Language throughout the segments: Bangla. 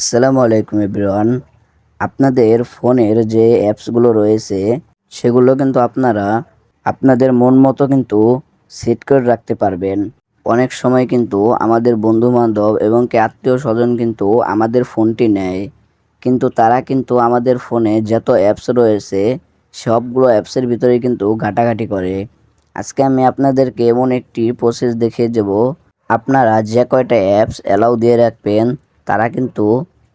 আসসালামু আলাইকুম এভরিওয়ান। আপনাদের ফোনের যে অ্যাপসগুলো রয়েছে সেগুলো কিন্তু আপনারা আপনাদের মন মতো কিন্তু সেট করে রাখতে পারবেন। অনেক সময় কিন্তু আমাদের বন্ধু-বান্ধব এবং কি আত্মীয়-স্বজন কিন্তু আমাদের ফোনটি নেয়। কিন্তু তারা কিন্তু আমাদের ফোনে যত অ্যাপস রয়েছে সবগুলো অ্যাপসের ভিতরেই কিন্তু ঘাটাঘাটি করে। আজকে আমি আপনাদেরকে এমন একটি প্রসেস দেখিয়ে দেব, আপনারা যে কয়টা অ্যাপস অ্যালাউ দিয়ে রাখবেন তারা কিন্তু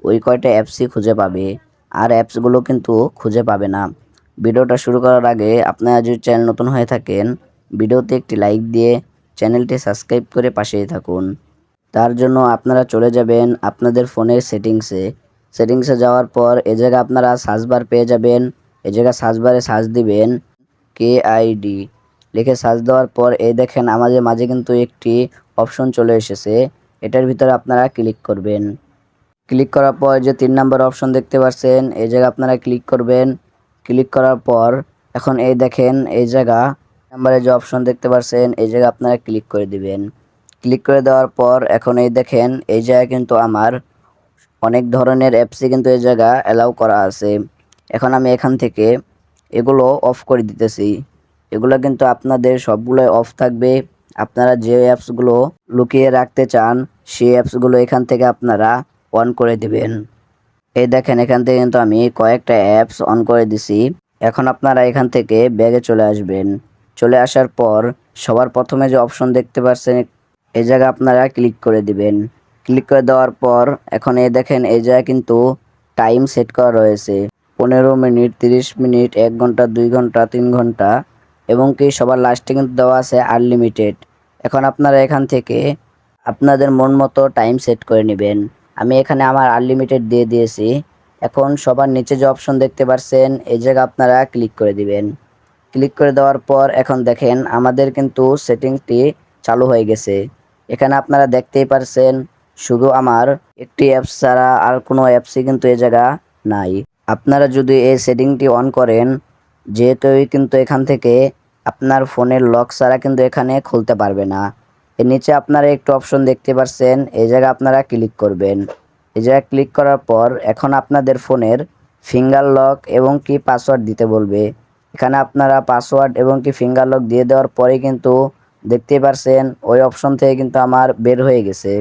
ওই কয়টা অ্যাপসই খুঁজে পাবে, আর অ্যাপসগুলো কিন্তু খুঁজে পাবে না। ভিডিওটা শুরু করার আগে আপনারা যদি চ্যানেল নতুন হয়ে থাকেন, ভিডিওতে একটি লাইক দিয়ে চ্যানেলটি সাবস্ক্রাইব করে পাশেই থাকুন। তার জন্য আপনারা চলে যাবেন আপনাদের ফোনের সেটিংসে যাওয়ার পর এ জায়গায় আপনারা সার্চ বার পেয়ে যাবেন। এ জায়গায় সার্চ বারে সার্চ দিবেন KID লিখে সার্চ দেওয়ার পর এই দেখেন আমাদের মাঝে কিন্তু একটি অপশন চলে এসেছে। এটার ভিতরে আপনারা ক্লিক করবেন। ক্লিক করার পর যে 3 নাম্বার অপশন দেখতে পাচ্ছেন এই জায়গায় আপনারা ক্লিক করবেন। ক্লিক করার পর এখন এই দেখেন এই জায়গা নাম্বারে যে অপশন দেখতে পাচ্ছেন এই জায়গায় আপনারা ক্লিক করে দিবেন। ক্লিক করে দেওয়ার পর এখন এই দেখেন এই জায়গায় কিন্তু আমার অনেক ধরনের অ্যাপসই কিন্তু এই জায়গা অ্যালাউ করা আছে। এখন আমি এখান থেকে এগুলো অফ করে দিতেছি। এগুলো কিন্তু আপনাদের সবগুলোই অফ থাকবে। আপনারা যে অ্যাপসগুলো লুকিয়ে রাখতে চান সেই অ্যাপসগুলো এখান থেকে আপনারা অন করে দিবেন। এই দেখেন এখান থেকে কিন্তু আমি কয়েকটা অ্যাপস অন করে দিছি। এখন আপনারা এখান থেকে ব্যাগে চলে আসবেন। চলে আসার পর সবার প্রথমে যে অপশন দেখতে পাচ্ছেন এই জায়গায় আপনারা ক্লিক করে দিবেন। ক্লিক করে দেওয়ার পর এখন এই দেখেন এই জায়গায় কিন্তু টাইম সেট করা রয়েছে 15 মিনিট, 30 মিনিট, 1 ঘন্টা, 2 ঘন্টা, 3 ঘন্টা এবং কি সবার লাস্টে কিন্তু দেওয়া আছে আনলিমিটেড। এখন আপনারা এখান থেকে আপনাদের মন মতো টাইম সেট করে নেবেন। আমি এখানে আমার আনলিমিটেড দিয়ে দিয়েছি। এখন সবার নিচে যে অপশন দেখতে পাচ্ছেন এই জায়গায় আপনারা ক্লিক করে দিবেন। ক্লিক করে দেওয়ার পর এখন দেখেন আমাদের কিন্তু সেটিংসটি চালু হয়ে গেছে। এখানে আপনারা দেখতেই পারছেন শুধু আমার একটি অ্যাপস ছাড়া আর কোনো অ্যাপসই কিন্তু এই জায়গা নাই। আপনারা যদি এই সেটিংটি অন করেন যেহেতু কিন্তু এখান থেকে আপনার ফোনের লক ছাড়া কিন্তু এখানে খুলতে পারবে না। এর নিচে আপনারা একটু অপশন দেখতে পাচ্ছেন এই জায়গায় আপনারা ক্লিক করবেন। এই জায়গায় ক্লিক করার পর এখন আপনাদের ফোনের ফিঙ্গার লক এবং কি পাসওয়ার্ড দিতে বলবে। এখানে আপনারা পাসওয়ার্ড এবং কি ফিঙ্গার লক দিয়ে দেওয়ার পরে কিন্তু দেখতেই পারছেন ওই অপশন থেকে কিন্তু আমার বের হয়ে গেছে।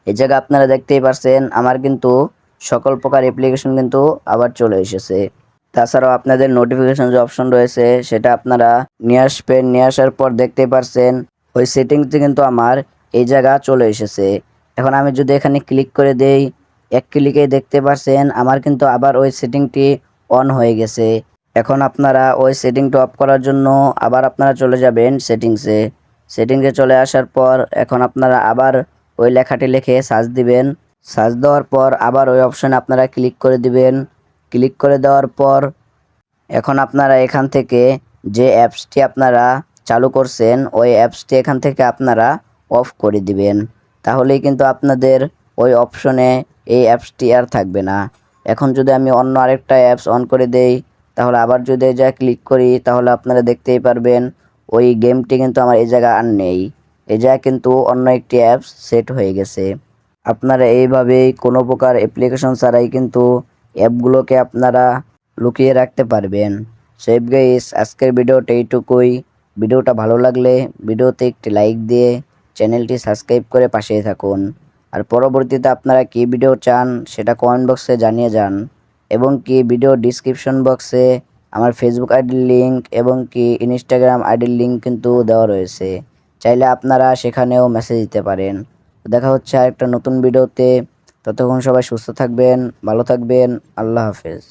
এই জায়গায় আপনারা দেখতেই পারছেন আমার কিন্তু সকল প্রকার অ্যাপ্লিকেশন কিন্তু আবার চলে এসেছে। তাছাড়াও আপনাদের নোটিফিকেশন যে অপশন রয়েছে সেটা আপনারা নিয়ে আসবেন। নিয়ে আসার পর দেখতেই পারছেন ওই সেটিংসটি কিন্তু আমার এই জায়গা চলে এসেছে। এখন আমি যদি এখানে ক্লিক করে দেই, এক ক্লিকেই দেখতে পারছেন আমার কিন্তু আবার ওই সেটিংটি অন হয়ে গেছে। এখন আপনারা ওই সেটিংটা অফ করার জন্য আবার আপনারা চলে যাবেন সেটিংসে চলে আসার পর এখন আপনারা আবার ওই লেখাটি লিখে সার্চ দিবেন। সার্চ দেওয়ার পর আবার ওই অপশানে আপনারা ক্লিক করে দিবেন। ক্লিক করে দেওয়ার পর এখন আপনারা এখান থেকে যে অ্যাপসটি আপনারা চালু করছেন ওই অ্যাপসটি এখান থেকে আপনারা অফ করে দিবেন। তাহলেই কিন্তু আপনাদের ওই অপশনে এই অ্যাপসটি আর থাকবে না। এখন যদি আমি অন্য আরেকটা অ্যাপস অন করে দেই তাহলে আবার যদি এই জায়গায় ক্লিক করি তাহলে আপনারা দেখতেই পারবেন ওই গেমটি কিন্তু আমার এই জায়গায় আর নেই। এই জায়গায় কিন্তু অন্য একটি অ্যাপস সেট হয়ে গেছে। আপনারা এইভাবেই কোনো প্রকার অ্যাপ্লিকেশন ছাড়াই কিন্তু অ্যাপগুলোকে আপনারা লুকিয়ে রাখতে পারবেন। সো গাইস আজকের ভিডিওটা এইটুকুই। ভিডিওটা ভালো লাগলে ভিডিওতে একটি লাইক দিয়ে চ্যানেলটি সাবস্ক্রাইব করে পাশেই থাকুন। আর পরবর্তীতে আপনারা কী ভিডিও চান সেটা কমেন্ট বক্সে জানিয়ে যান এবং কি ভিডিও ডিসক্রিপশন বক্সে আমার ফেসবুক আইডির লিঙ্ক এবং কি ইনস্টাগ্রাম আইডির লিঙ্ক কিন্তু দেওয়া রয়েছে। চাইলে আপনারা সেখানেও মেসেজ দিতে পারেন। দেখা হচ্ছে আরেকটা নতুন ভিডিওতে। ততক্ষণ সবাই সুস্থ থাকবেন, ভালো থাকবেন। আল্লাহ হাফেজ।